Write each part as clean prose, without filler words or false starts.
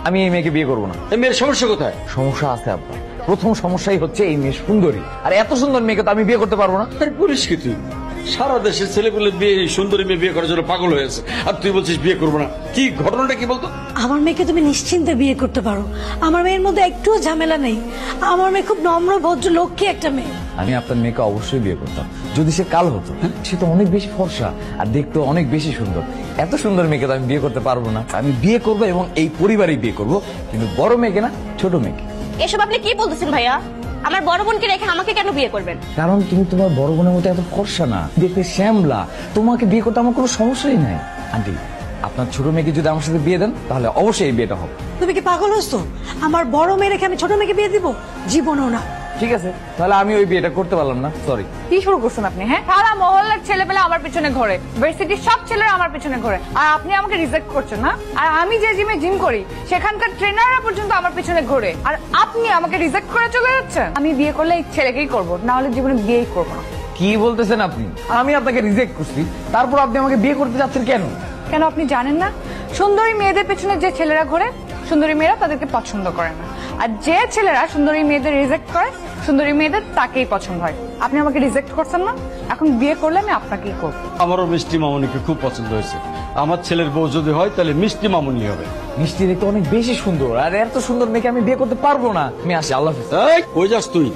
আমি এই মেয়েকে বিয়ে করবো না। এই মেয়ের সমস্যা কোথায়? সমস্যা আছে আব্বা। প্রথম সমস্যাই হচ্ছে এই মেয়ে সুন্দরী, আর এত সুন্দর মেয়েকে তো আমি বিয়ে করতে পারবো না। বলিস কি তুই? সারা দেশের ছেলেগুলো বিয়ে, সুন্দরী মেয়ে বিয়ে করার জন্য পাগল হয়েছে, আর তুই বলছিস বিয়ে করবো না। কি ঘটনাটা কি বলতো? আমার মেয়েকে তুমি নিশ্চিন্তে বিয়ে করতে পারো। আমার মেয়ের মধ্যে একটুও ঝামেলা নেই। আমার মেয়ে খুব নম্র ভদ্র লক্ষ্মী একটা মেয়ে। আমি আপনার মেয়েকে অবশ্যই বিয়ে করতাম যদি সে কাল হতো। সে তো অনেক বেশি ফর্সা আর দেখতে অনেক বেশি সুন্দর। এত সুন্দর মেয়েকে তো আমি বিয়ে করতে পারবো না। আমি বিয়ে করবো এবং এই পরিবারই বিয়ে করবো, কিন্তু বড় মেয়েকে না, ছোট মেয়েকে। এসব আপনি কি বলতেছেন ভাইয়া? আমার বড় বোনকে রেখে আমাকে কেন বিয়ে করবেন? কারণ তুমি তোমার বড় বোনের মতো এত ফর্সা না, দেখতে শ্যামলা। তোমাকে বিয়ে করতে আমার কোনো সমস্যাই নাই। আন্টি, আপনার ছোট মেয়েকে যদি আমার সাথে বিয়ে দেন তাহলে অবশ্যই এই বিয়েটা হবে। তুমি কি পাগল হচ্ছো? আমার বড় মেয়ে রেখে আমি ছোট মেয়েকে বিয়ে দিব? জীবনও না। ঠিক আছে, তাহলে আমি ওই বিয়েটা করতে পারলাম না, সরি। কি শুরু করছেন আপনি? হ্যাঁ, সারা মহল্লার ছেলে পেলে আমার পিছনে ঘোরে, ভার্সিটির সব ছেলেরা আমার পিছনে ঘোরে, আর আপনি আমাকে রিজেক্ট করছেন না? আর আমি যে জিমে জিম করি সেখানকার ট্রেনাররা পর্যন্ত আমার পিছনে ঘোরে, আর আপনি আমাকে রিজেক্ট করে চলে যাচ্ছেন? আমি বিয়ে করলে এই ছেলেকেই করবো, না হলে জীবনে বিয়েই করবো না। কি বলতেছেন আপনি? আমি আপনাকে রিজেক্ট করছি, তারপর আপনি আমাকে বিয়ে করতে যাচ্ছেন কেন? কেন আপনি জানেন না? সুন্দরী মেয়েদের পেছনে যে ছেলেরা ঘোরে, সুন্দরী মেয়েরা তাদেরকে পছন্দ করে না, আর যে ছেলেরা সুন্দরী মেয়েদের রিজেক্ট করে, সুন্দরী মেয়েদের তাকেই পছন্দ হয়। আপনি আমাকে রিজেক্ট করছেন না? এখন বিয়ে করলে আমি আপনাকেই করব। আমারও মিষ্টি মামুনিকে খুব পছন্দ হয়েছে। আমার ছেলের বউ যদি হয় তাহলে মিষ্টি মামুনি হবে। মিষ্টি দেখতে অনেক বেশি সুন্দর, আর এত সুন্দর মেয়েকে আমি বিয়ে করতে পারবো না। আমি আসি, আল্লাহ হাফেজ। এই, কই যাস তুই?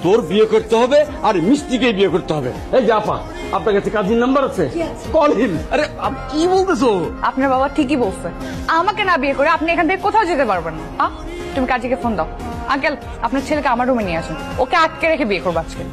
তোর বিয়ে করতে হবে আর মিষ্টিকে বিয়ে করতে হবে। এই যে আপা, আপনার কাছে কাজীর নাম্বার আছে? Call him. আরে কি বলতেছো? আপনার বাবা ঠিকই বলছে, আমাকে না বিয়ে করে আপনি এখান থেকে কোথাও যেতে পারবেন না। তুমি কাজীকে ফোন দাও। আঙ্কেল, আপনার ছেলেকে আমার রুমে নিয়ে আসুন, ওকে আটকে রেখে বিয়ে করবো আজকে।